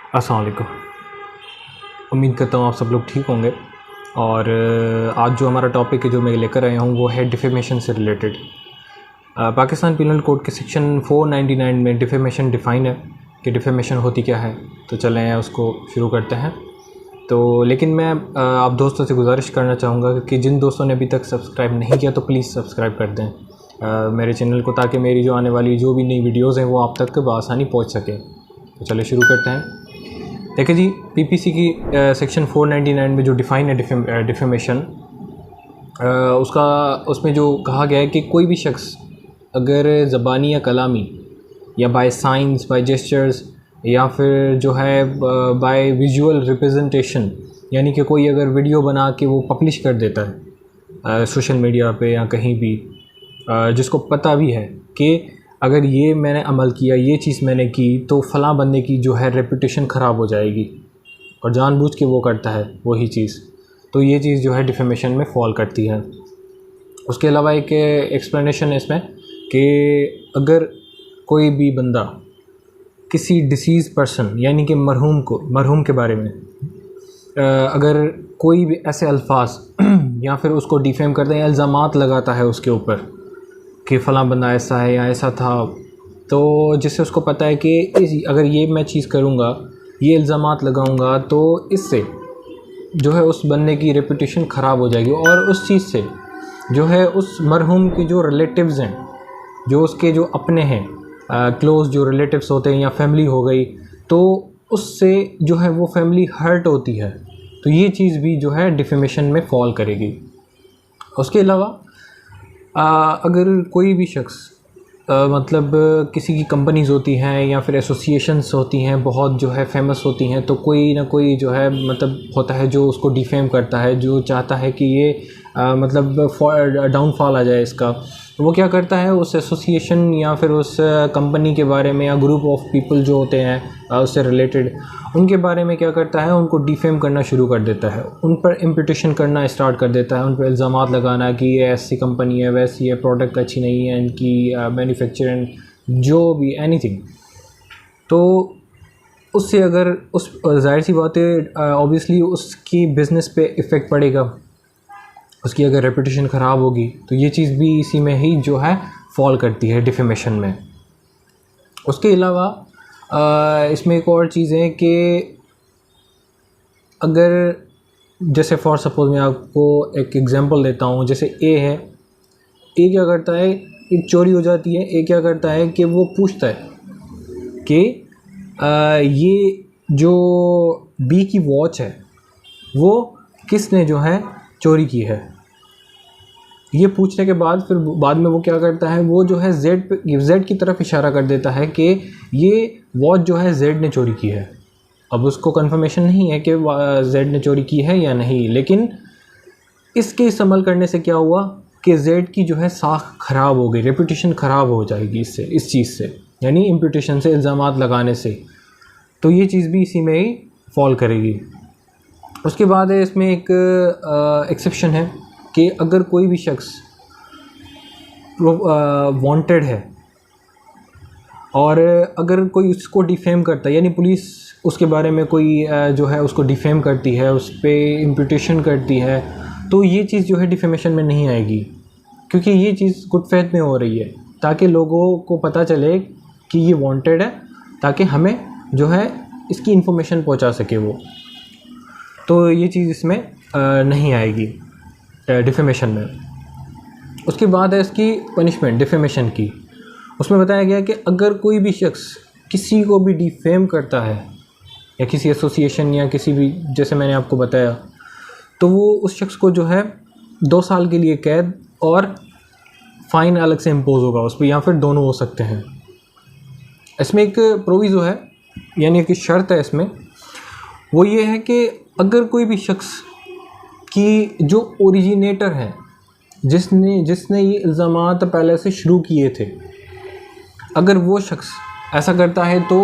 अस्सलाम वालेकुम। उम्मीद करता हूँ आप सब लोग ठीक होंगे। और आज जो हमारा टॉपिक है जो मैं लेकर आया हूँ वो है डिफेमेशन से रिलेटेड। पाकिस्तान पिनल कोड के सेक्शन 499 में डिफेमेशन डिफ़ाइन है कि डिफेमेशन होती क्या है। तो चलें उसको शुरू करते हैं। तो लेकिन मैं आप दोस्तों से गुजारिश करना चाहूँगा कि जिन दोस्तों ने अभी तक सब्सक्राइब नहीं किया तो प्लीज़ सब्सक्राइब कर दें मेरे चैनल को, ताकि मेरी जो आने वाली जो भी नई वीडियोज़ हैं वो आप तक बआसानी पहुँच सकें। तो चलिए शुरू करते हैं। देखिए जी, पीपीसी की सेक्शन 499 में जो डिफ़ाइन है डिफेमेशन, उसमें जो कहा गया है कि कोई भी शख्स अगर ज़बानी या कलामी या बाय साइंस, बाय जेस्चर्स या फिर जो है बाय विजुअल रिप्रेजेंटेशन, यानी कि कोई अगर वीडियो बना के वो पब्लिश कर देता है सोशल मीडिया पे या कहीं भी, जिसको पता भी है कि अगर ये मैंने अमल किया, ये चीज़ मैंने की तो फ़लाँ बंदे की जो है रेपुटेशन ख़राब हो जाएगी, और जानबूझ के वो करता है वही चीज़, तो ये चीज़ जो है डिफेमेशन में फ़ॉल करती है। उसके अलावा एक एक्सप्लेनेशन है इसमें कि अगर कोई भी बंदा किसी डिसीज़ पर्सन यानी कि मरहूम के बारे में अगर कोई भी ऐसे अल्फाज या फिर उसको डिफेम करता है या इल्ज़ामात लगाता है उसके ऊपर कि फ़लाँ बंदा ऐसा है या ऐसा था, तो जिससे उसको पता है कि अगर ये मैं चीज़ करूँगा, ये इल्ज़ामात लगाऊँगा, तो इससे जो है उस बंदे की रेपुटेशन ख़राब हो जाएगी, और उस चीज़ से जो है उस मरहूम के जो रिलेटिव्स हैं, जो उसके जो अपने हैं क्लोज़ जो रिलेटिव्स होते हैं या फैमिली हो गई, तो उससे जो है वो फैमिली हर्ट होती है। तो ये चीज़ भी जो है डिफेमेशन में फ़ॉल करेगी। उसके अलावा अगर कोई भी शख्स मतलब किसी की कंपनीज़ होती हैं या फिर एसोसिएशंस होती हैं, बहुत जो है फेमस होती हैं, तो कोई ना कोई जो है मतलब होता है जो उसको डिफेम करता है, जो चाहता है कि ये मतलब डाउनफॉल आ जाए इसका। तो वो क्या करता है, उस एसोसिएशन या फिर उस कंपनी के बारे में या ग्रुप ऑफ पीपल जो होते हैं उससे रिलेटेड, उनके बारे में क्या करता है, उनको डिफेम करना शुरू कर देता है, उन पर इम्पिटेशन करना स्टार्ट कर देता है, उन पर इल्ज़ामात लगाना कि ये ऐसी कंपनी है, वैसी है, प्रोडक्ट अच्छी नहीं है इनकी, मैन्युफैक्चरिंग जो भी एनीथिंग। तो उससे अगर उस ज़ाहिर सी बात है ऑब्वियसली उसकी बिज़नेस पे इफ़ेक्ट पड़ेगा, उसकी अगर रेपुटेशन ख़राब होगी, तो ये चीज़ भी इसी में ही जो है फॉल करती है डिफेमेशन में। उसके अलावा इसमें एक और चीज़ है कि अगर जैसे फॉर सपोज़ मैं आपको एक एग्जांपल देता हूँ, जैसे ए है, ए क्या करता है, एक चोरी हो जाती है, ए क्या करता है कि वो पूछता है कि ये जो बी की वॉच है वो किसने जो है चोरी की है। ये पूछने के बाद फिर बाद में वो क्या करता है, वो जो है जेड की तरफ इशारा कर देता है कि ये वॉच जो है जेड ने चोरी की है। अब उसको कंफर्मेशन नहीं है कि जेड ने चोरी की है या नहीं, लेकिन इसके इस्तेमाल करने से क्या हुआ कि जेड की जो है साख ख़राब हो गई, रेपुटेशन ख़राब हो जाएगी इससे, इस चीज़ से, यानी इम्पिटेशन से, इल्ज़ामात लगाने से। तो ये चीज़ भी इसी में ही फॉल करेगी। उसके बाद है इसमें एक एक्सेप्शन है कि अगर कोई भी शख्स वांटेड है और अगर कोई उसको डिफेम करता है, यानी पुलिस उसके बारे में कोई जो है उसको डिफेम करती है, उस पर इम्पिटेशन करती है, तो ये चीज़ जो है डिफेमेशन में नहीं आएगी, क्योंकि ये चीज़ गुड फेथ में हो रही है, ताकि लोगों को पता चले कि ये वांटेड है, ताकि हमें जो है इसकी इन्फॉर्मेशन पहुंचा सके वो। तो ये चीज़ इसमें नहीं आएगी डिफेमेशन में। उसके बाद है इसकी पनिशमेंट डिफेमेशन की। उसमें बताया गया कि अगर कोई भी शख्स किसी को भी डिफेम करता है या किसी एसोसिएशन या किसी भी, जैसे मैंने आपको बताया, तो वो उस शख्स को जो है 2 साल के लिए कैद और फ़ाइन अलग से इम्पोज होगा उस पर, या फिर दोनों हो सकते हैं। इसमें एक प्रोविज़ो है, यानी एक शर्त है इसमें, वो ये है कि अगर कोई भी शख्स की जो ओरिजिनेटर है, जिसने ये इल्ज़ामात पहले से शुरू किए थे, अगर वो शख्स ऐसा करता है तो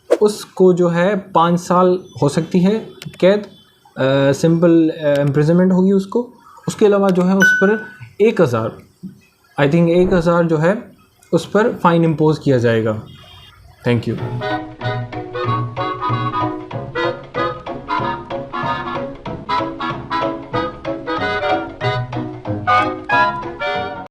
उसको जो है 5 साल हो सकती है कैद, सिंपल इम्प्रिजनमेंट होगी उसको। उसके अलावा जो है उस पर 1000 जो है उस पर फ़ाइन इम्पोज़ किया जाएगा। Thank you.